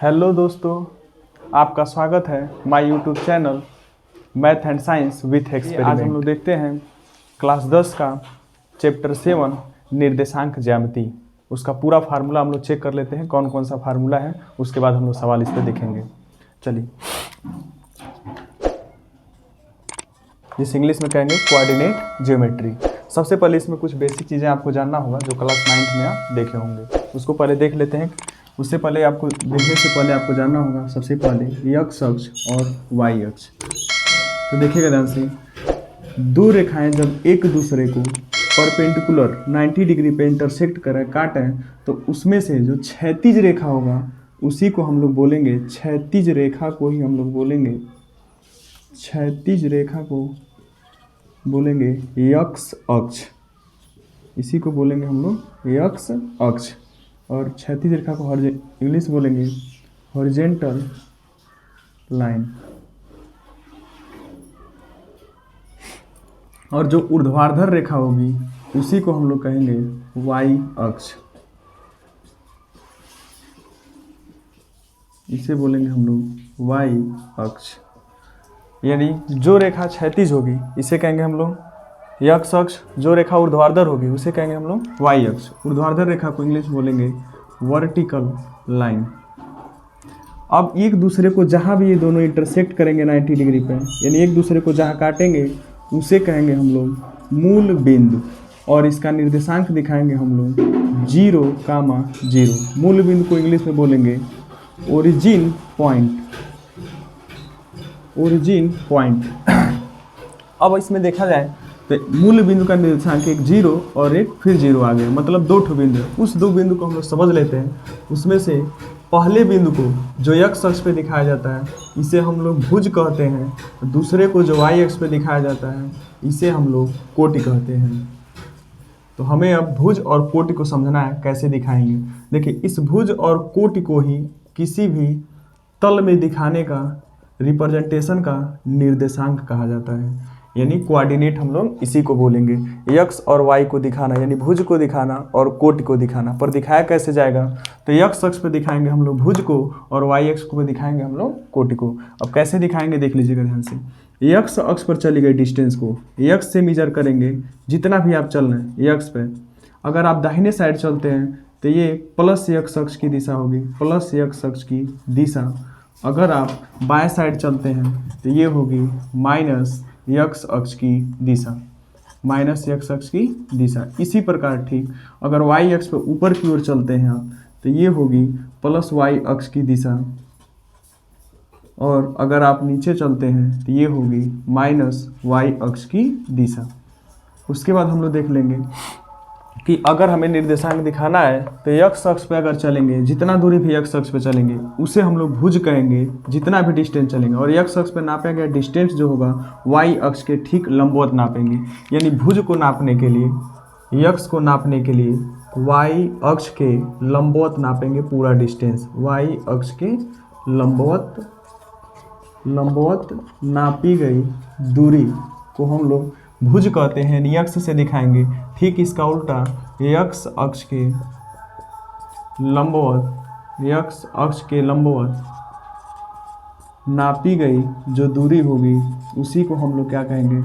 Hello दोस्तों, आपका स्वागत है my YouTube channel math and science with experiment. आज हम लोग देखते हैं क्लास 10 का चैप्टर 7 निर्देशांक ज्यामिति। उसका पूरा फार्मूला हम लोग चेक कर लेते हैं, कौन कौन सा फार्मूला है। उसके बाद हम लोग सवाल इस पर देखेंगे। चलिए, जिस इंग्लिश में कहेंगे कोऑर्डिनेट ज्योमेट्री। सबसे पहले इसमें कुछ बेसिक चीज़ें आपको जानना होगा जो क्लास 9 में आप देखे होंगे, उसको पहले देख लेते हैं। उससे पहले आपको देखने से पहले आपको जानना होगा सबसे पहले एक्स अक्ष और वाई अक्ष। तो देखिएगा ध्यान से, दो रेखाएं जब एक दूसरे को परपेंडिकुलर 90 डिग्री पे इंटरसेक्ट करें, काटें, तो उसमें से जो क्षैतिज रेखा होगा उसी को हम लोग बोलेंगे, क्षैतिज रेखा को ही हम लोग बोलेंगे, क्षैतिज रेखा को बोलेंगे एक्स अक्ष। इसी को बोलेंगे हम लोग एक्स अक्ष। और क्षैतिज रेखा को इंग्लिश बोलेंगे हॉरिजेंटल लाइन। और जो ऊर्ध्वाधर रेखा होगी उसी को हम लोग कहेंगे वाई अक्ष। इसे बोलेंगे हम लोग वाई अक्ष। यानी जो रेखा क्षैतिज होगी इसे कहेंगे हम लोग एक्स अक्ष, जो रेखा ऊर्ध्वाधर होगी उसे कहेंगे हम लोग वाई अक्ष। ऊर्ध्वाधर रेखा को इंग्लिश बोलेंगे वर्टिकल लाइन। अब एक दूसरे को जहाँ भी ये दोनों इंटरसेक्ट करेंगे 90 डिग्री पे, यानी एक दूसरे को जहाँ काटेंगे उसे कहेंगे हम लोग मूल बिंदु। और इसका निर्देशांक दिखाएंगे हम लोग 0, 0। मूल बिंदु को इंग्लिश में बोलेंगे ओरिजिन पॉइंट, ओरिजिन पॉइंट। अब इसमें देखा जाए तो मूल बिंदु का निर्देशांक एक 0 और एक फिर 0 आ गया, मतलब दो ठो बिंदु। उस दो बिंदु को हम लोग समझ लेते हैं। उसमें से पहले बिंदु को जो एक्स अक्ष पे दिखाया जाता है इसे हम लोग भुज कहते हैं। दूसरे को जो वाई अक्ष पे दिखाया जाता है इसे हम लोग कोटि कहते हैं। तो हमें अब भुज और कोटि को समझना है, कैसे दिखाएंगे। देखिए, इस भुज और कोटि को ही किसी भी तल में दिखाने का, रिप्रेजेंटेशन का निर्देशांक कहा जाता है। यानी कोऑर्डिनेट हम लोग इसी को बोलेंगे। एक्स और वाई को दिखाना, यानी भुज को दिखाना और कोटि को दिखाना। पर दिखाया कैसे जाएगा, तो एक्स अक्ष पे दिखाएंगे हम लोग भुज को और वाई अक्ष को दिखाएंगे हम लोग कोटि को। अब कैसे दिखाएंगे देख लीजिएगा ध्यान से। एक्स अक्ष पर चली गई डिस्टेंस को एक्स से मेजर करेंगे, जितना भी आप चल रहे हैं एक्स पे। अगर आप दाहिने साइड चलते हैं तो ये प्लस एक्स अक्ष की दिशा होगी, प्लस एक्स अक्ष की दिशा। अगर आप बाएं साइड चलते हैं तो ये होगी माइनस एक्स अक्ष की दिशा, माइनस एक्स अक्ष की दिशा। इसी प्रकार ठीक अगर वाई अक्ष पर ऊपर की ओर चलते हैं आप तो ये होगी प्लस वाई अक्ष की दिशा। और अगर आप नीचे चलते हैं तो ये होगी माइनस वाई अक्ष की दिशा। उसके बाद हम लोग देख लेंगे कि अगर हमें निर्देशांक दिखाना है तो एक्स अक्ष पे अगर चलेंगे, जितना दूरी भी एक्स अक्ष पे चलेंगे उसे हम लोग भुज कहेंगे, जितना भी डिस्टेंस चलेंगे। और एक्स अक्ष पे नापा गया डिस्टेंस जो होगा वाई अक्ष के ठीक लंबवत नापेंगे। यानी भुज को नापने के लिए, एक्स को नापने के लिए वाई अक्ष के लंबवत नापेंगे पूरा डिस्टेंस। वाई अक्ष के लंबवत नापी गई दूरी को हम लोग भुज कहते हैं, एक्स से दिखाएंगे। ठीक इसका उल्टा एक्स अक्ष के लंबवत नापी गई जो दूरी होगी उसी को हम लोग क्या कहेंगे,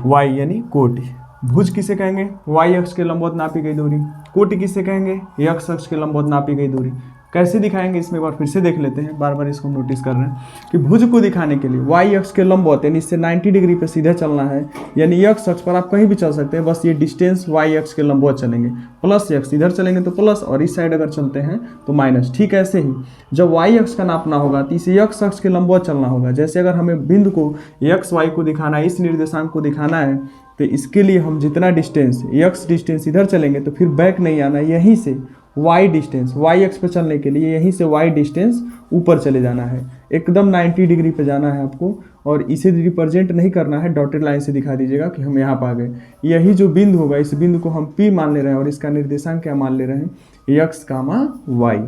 वाई यानी कोटि। भुज किसे कहेंगे, वाई अक्ष के लंबवत नापी गई दूरी। कोटि किसे कहेंगे, एक्स अक्ष के लंबवत नापी गई दूरी। कैसे दिखाएंगे इसमें एक बार फिर से देख लेते हैं, बार बार इसको नोटिस कर रहे हैं कि भुज को दिखाने के लिए वाई अक्ष के लंबवत, यानी इससे 90 डिग्री पे सीधे चलना है। यानी एक्स अक्ष पर आप कहीं भी चल सकते हैं, बस ये डिस्टेंस वाई अक्ष के लंबवत चलेंगे। प्लस एक्स इधर चलेंगे तो प्लस, और इस साइड अगर चलते हैं तो माइनस। ठीक ऐसे ही जब वाई अक्ष का नापना होगा तो इसे एक्स अक्ष के लंबवत चलना होगा। जैसे अगर हमें बिंदु को एक्स वाई को दिखाना है, इस निर्देशांक को दिखाना है, तो इसके लिए हम जितना डिस्टेंस एक्स डिस्टेंस इधर चलेंगे तो फिर बैक नहीं आना, यहीं से वाई डिस्टेंस, वाई अक्ष पर चलने के लिए यहीं से वाई डिस्टेंस ऊपर चले जाना है, एकदम 90 डिग्री पे जाना है आपको। और इसे रिप्रेजेंट नहीं करना है, डॉटेड लाइन से दिखा दीजिएगा कि हम यहाँ पर आ गए। यही जो बिंदु होगा इस बिंदु को हम P मान ले रहे हैं और इसका निर्देशांक क्या मान ले रहे हैं, एक्स कामा वाई।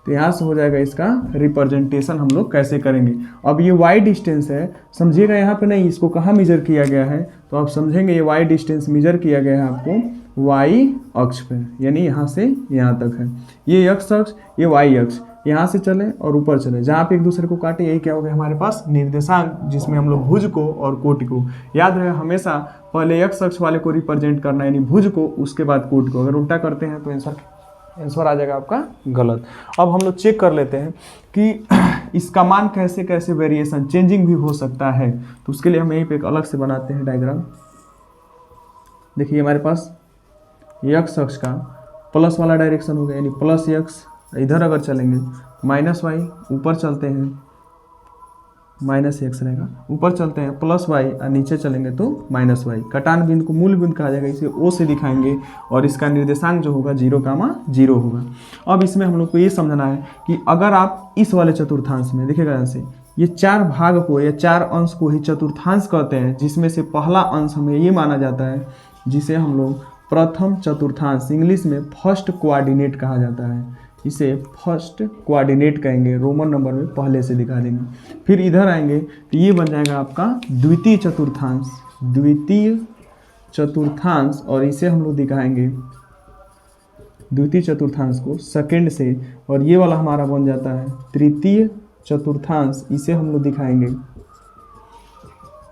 तो यहाँ से हो जाएगा इसका रिप्रेजेंटेशन हम लोग कैसे करेंगे। अब ये y डिस्टेंस है, समझिएगा यहाँ पे नहीं, इसको कहाँ मेजर किया गया है, तो आप समझेंगे ये y डिस्टेंस मेजर किया गया है आपको y अक्ष पे, यानी यहाँ से यहाँ तक है। ये x अक्ष, ये y अक्ष, यहाँ से चले और ऊपर चले, जहाँ पे एक दूसरे को काटे यही क्या हो गया हमारे पास निर्देशांक, जिसमें हम लोग भुज को और कोटि को, याद रहे हमेशा पहले x अक्ष वाले को रिप्रेजेंट करना यानी भुज को, उसके बाद कोटि को। अगर उल्टा करते हैं तो आंसर आ जाएगा आपका गलत। अब हम लोग चेक कर लेते हैं कि इसका मान कैसे कैसे वेरिएशन चेंजिंग भी हो सकता है, तो उसके लिए हम यहीं पे एक अलग से बनाते हैं डायग्राम। देखिए हमारे पास x अक्ष का प्लस वाला डायरेक्शन हो गया यानी प्लस x, इधर अगर चलेंगे माइनस वाई, ऊपर चलते हैं माइनस एक्स रहेगा, ऊपर चलते हैं प्लस वाई और नीचे चलेंगे तो माइनस वाई। कटान बिंदु को मूल बिंदु कहा जाएगा, इसे ओ से दिखाएंगे और इसका निर्देशांक जो होगा 0, होगा। अब इसमें हम लोग को ये समझना है कि अगर आप इस वाले चतुर्थांश में देखिएगा, ऐसे ये 4 भाग को या 4 अंश को ही चतुर्थांश कहते हैं, जिसमें से पहला अंश हमें ये माना जाता है जिसे हम लोग प्रथम चतुर्थांश, इंग्लिश में फर्स्ट कोऑर्डिनेट कहा जाता है, इसे फर्स्ट कोऑर्डिनेट कहेंगे, रोमन नंबर में पहले से दिखा देंगे। फिर इधर आएंगे तो ये बन जाएगा आपका द्वितीय चतुर्थांश और इसे हम लोग दिखाएंगे द्वितीय चतुर्थांश को सेकंड से, और ये वाला हमारा बन जाता है तृतीय चतुर्थांश, इसे हम लोग दिखाएंगे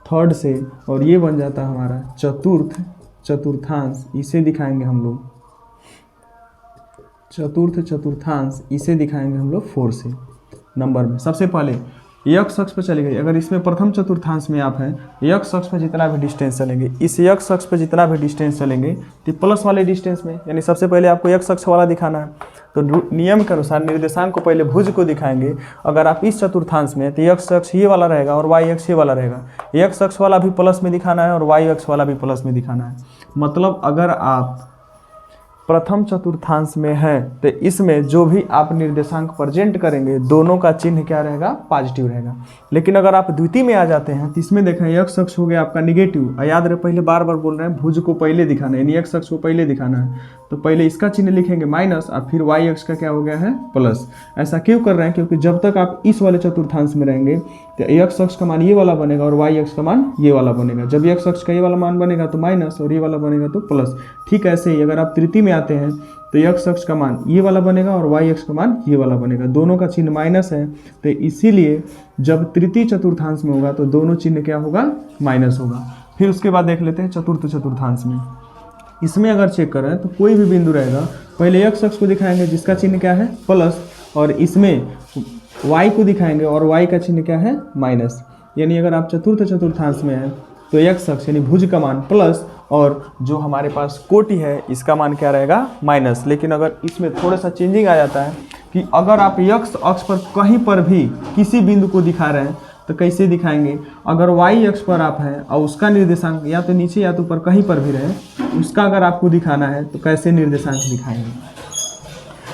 थर्ड से, और ये बन जाता है हमारा चतुर्थ चतुर्थांश, इसे दिखाएंगे हम लोग चतुर्थ चतुर्थांश, इसे दिखाएंगे हम लोग 4 से नंबर में। सबसे पहले x अक्ष पर चली गई, अगर इसमें प्रथम चतुर्थांश में आप हैं, x अक्ष पर जितना भी डिस्टेंस चलेंगे, इस x अक्ष पर जितना भी डिस्टेंस चलेंगे तो प्लस वाले डिस्टेंस में, यानी सबसे पहले आपको x अक्ष वाला दिखाना है, तो नियम के अनुसार निर्देशांक को पहले भुज को दिखाएंगे। अगर आप इस चतुर्थांश में तो x अक्ष ये वाला रहेगा और y अक्ष ये वाला रहेगा, x अक्ष वाला भी प्लस में दिखाना है और y अक्ष वाला भी प्लस में दिखाना है। मतलब अगर आप प्रथम चतुर्थांश में है तो इसमें जो भी आप निर्देशांक प्रेजेंट करेंगे दोनों का चिन्ह क्या रहेगा, पॉजिटिव रहेगा। लेकिन अगर आप द्वितीय में आ जाते हैं तो इसमें देखें x अक्ष हो गया आपका निगेटिव, याद रहे पहले बार बार बोल रहे हैं भुज को पहले दिखाना है, यानी x अक्ष को पहले दिखाना है, तो पहले इसका चिन्ह लिखेंगे माइनस और फिर y अक्ष का क्या हो गया है प्लस। ऐसा क्यों कर रहे हैं, क्योंकि जब तक आप इस वाले चतुर्थांश में रहेंगे तो x अक्ष का मान ये वाला बनेगा और y अक्ष का मान ये वाला बनेगा। जब x अक्ष का ये वाला मान बनेगा तो माइनस और ये वाला बनेगा तो प्लस। ठीक ऐसे ही अगर आप तृतीय में आते हैं तो x अक्ष का मान ये वाला बनेगा और y अक्ष का मान ये वाला बनेगा, दोनों का चिन्ह माइनस है, तो इसीलिए जब तृतीय चतुर्थांश में होगा तो दोनों चिन्ह क्या होगा, माइनस होगा। फिर उसके बाद देख लेते हैं चतुर्थ चतुर्थांश में, इसमें अगर चेक करें तो कोई भी बिंदु रहेगा, पहले x अक्ष को दिखाएंगे जिसका चिन्ह क्या है प्लस, और इसमें y को दिखाएंगे और y का चिन्ह क्या है माइनस। यानी अगर आप चतुर्थ चतुर्थांश में हैं तो x अक्ष यानी भुज का मान प्लस और जो हमारे पास कोटि है इसका मान क्या रहेगा माइनस। लेकिन अगर इसमें थोड़ा सा चेंजिंग आ जाता है कि अगर आप x अक्ष पर कहीं पर भी किसी बिंदु को दिखा रहे हैं तो कैसे दिखाएंगे, अगर y अक्ष पर आप हैं और उसका निर्देशांक या तो नीचे या तो ऊपर कहीं पर भी रहे, उसका अगर आपको दिखाना है तो कैसे निर्देशांक दिखाएंगे।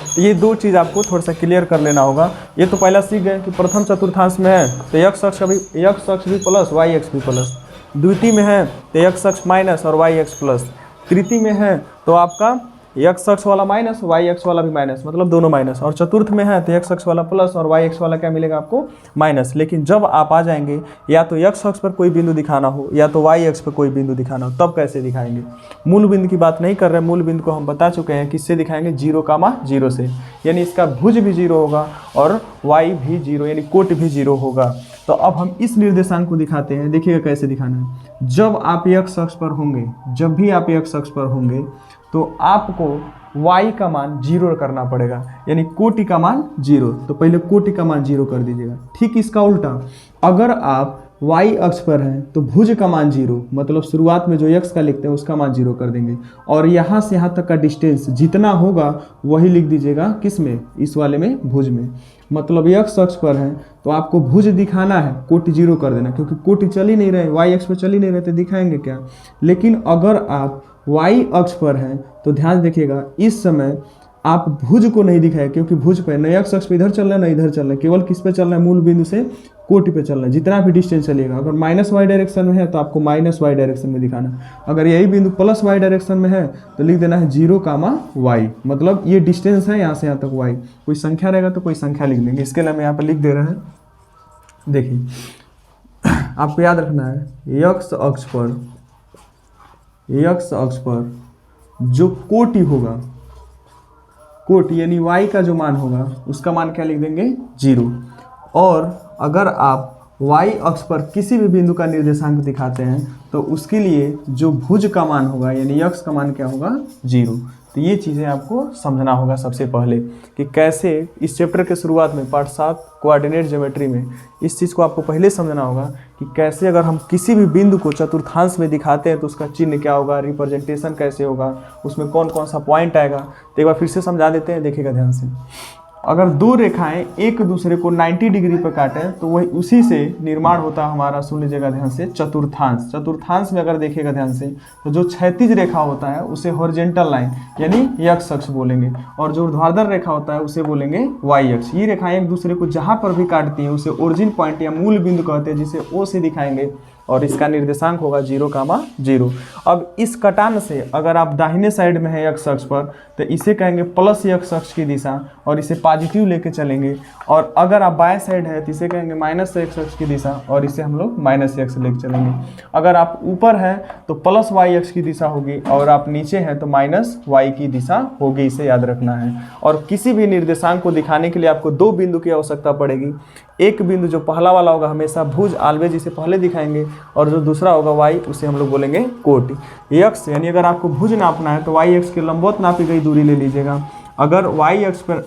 तो ये दो चीज़ आपको थोड़ा सा क्लियर कर लेना होगा। ये तो पहला सीख गए कि प्रथम चतुर्थांश में है तो x अक्ष भी प्लस y अक्ष भी प्लस, द्वितीय में है तो x अक्ष माइनस और y अक्ष प्लस, तृतीय में है तो आपका x अक्ष वाला माइनस y अक्ष वाला भी माइनस, मतलब दोनों माइनस, और चतुर्थ में है तो x अक्ष वाला प्लस और y अक्ष वाला क्या मिलेगा आपको माइनस। लेकिन जब आप आ जाएंगे या तो x अक्ष पर कोई बिंदु दिखाना हो या तो y अक्ष पर कोई बिंदु दिखाना हो, तब कैसे दिखाएंगे। मूल बिंदु की बात नहीं कर रहे हैं, मूल बिंदु को हम बता चुके हैं किससे दिखाएंगे 0, से, यानी इसका भुज भी 0 होगा और y भी 0 यानी कोटि भी 0 होगा। तो अब हम इस निर्देशांक को दिखाते हैं, देखिएगा कैसे दिखाना है। जब आप x अक्ष पर होंगे, जब भी आप x अक्ष पर होंगे तो आपको y का मान 0 करना पड़ेगा, यानी कोटि का मान 0, तो पहले कोटि का मान 0 कर दीजिएगा। ठीक इसका उल्टा, अगर आप y अक्ष पर हैं तो भुज का मान 0, मतलब शुरुआत में जो x का लिखते हैं उसका मान 0 कर देंगे, और यहाँ से यहाँ तक का डिस्टेंस जितना होगा वही लिख दीजिएगा किस में, इस वाले में भुज में। मतलब x अक्ष पर है तो आपको भुज दिखाना है, कोटि 0 कर देना, क्योंकि कोटि चल ही नहीं रहे, y अक्ष पर चल ही नहीं रहे तो दिखाएंगे क्या। लेकिन अगर आप y अक्ष पर हैं तो ध्यान देखिएगा इस समय आप भुज को नहीं दिखाए, क्योंकि भुज पे न x अक्ष पे इधर चल रहा है न इधर चल रहा है, केवल किस पे चल रहा है, मूल बिंदु से कोटि पे चल रहा है। जितना भी डिस्टेंस चलेगा, अगर माइनस y डायरेक्शन में है तो आपको माइनस y डायरेक्शन में दिखाना, अगर यही बिंदु प्लस y डायरेक्शन में है तो लिख देना है 0, y, मतलब ये डिस्टेंस है यहाँ से यहाँ तक y। कोई संख्या रहेगा तो कोई संख्या लिख देंगे, इसके लिए हम यहाँ पर लिख दे रहे हैं। देखिए आपको याद रखना है x अक्ष पर जो कोटि होगा, कोटि यानी y का जो मान होगा उसका मान क्या लिख देंगे 0। और अगर आप y अक्ष पर किसी भी बिंदु का निर्देशांक दिखाते हैं तो उसके लिए जो भुज का मान होगा यानी x का मान क्या होगा 0। तो ये चीज़ें आपको समझना होगा सबसे पहले कि कैसे इस चैप्टर के शुरुआत में पार्ट 7 कोऑर्डिनेट ज्योमेट्री में इस चीज़ को आपको पहले समझना होगा कि कैसे अगर हम किसी भी बिंदु को चतुर्थांश में दिखाते हैं तो उसका चिन्ह क्या होगा, रिप्रेजेंटेशन कैसे होगा, उसमें कौन कौन सा पॉइंट आएगा। तो एक बार फिर से समझा देते हैं, देखिएगा ध्यान से। अगर दो रेखाएं एक दूसरे को 90 डिग्री पर काटें तो वही उसी से निर्माण होता है हमारा, सुन लीजिएगा ध्यान से, चतुर्थांश। चतुर्थांश में अगर देखिएगा ध्यान से तो जो क्षैतिज रेखा होता है उसे हॉरिजॉन्टल लाइन यानी एक्स अक्ष बोलेंगे, और जो ऊर्ध्वाधर रेखा होता है उसे बोलेंगे वाई अक्ष। ये रेखाएं एक दूसरे को जहाँ पर भी काटती हैं उसे ओरिजिन पॉइंट या मूल बिंदु कहते हैं, जिसे ओ से दिखाएंगे, और इसका निर्देशांक होगा 0,0। अब इस कटान से अगर आप दाहिने साइड में है एक्स अक्ष पर तो इसे कहेंगे प्लस एक्स अक्ष की दिशा और इसे पॉजिटिव लेके चलेंगे, और अगर आप बाएं साइड है तो इसे कहेंगे माइनस एक्स अक्ष की दिशा और इसे हम लोग माइनस एक्स लेके चलेंगे। अगर आप ऊपर है तो प्लस वाई अक्ष की दिशा होगी और आप नीचे हैं तो माइनस वाई की दिशा होगी, इसे याद रखना है। और किसी भी निर्देशांक को दिखाने के लिए आपको दो बिंदु की आवश्यकता पड़ेगी। एक बिंदु जो पहला वाला होगा हमेशा भुज ऑलवेज इसे पहले दिखाएंगे, और जो दूसरा होगा वाई उसे हम लोग बोलेंगे कोटि। एक्स यानी अगर आपको भुज नापना है तो वाई एक्स के लंबवत नापी गई दूरी ले लीजिएगा। अगर वाई एक्स पर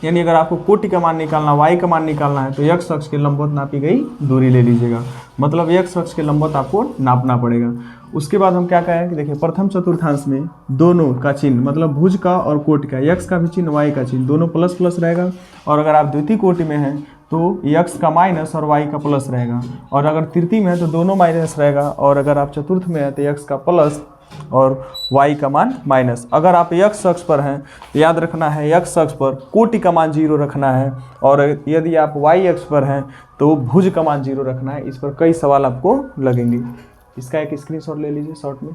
यानी अगर आपको कोटि का मान निकालना, वाई का मान निकालना है तो एक्स अक्ष के लंबवत नापी गई दूरी ले लीजिएगा, मतलब एक्स अक्ष के लंबवत आपको नापना पड़ेगा। उसके बाद हम क्या कहें कि देखिए प्रथम चतुर्थांश में दोनों का चिन्ह मतलब भुज का और कोटि का, एक्स का भी चिन्ह वाई का चिन्ह दोनों प्लस प्लस रहेगा, और अगर आप द्वितीय कोटि में हैं तो एक्स का माइनस और वाई का प्लस रहेगा, और अगर तृतीय में है तो दोनों माइनस रहेगा, और अगर आप चतुर्थ में है तो एक्स का प्लस और y का मान माइनस। अगर आप x अक्ष पर हैं तो याद रखना है x अक्ष पर कोटि का मान 0 रखना है, और यदि आप y अक्ष पर हैं तो भुज का मान 0 रखना है। इस पर कई सवाल आपको लगेंगे। इसका एक स्क्रीनशॉट ले लीजिए शॉर्ट में।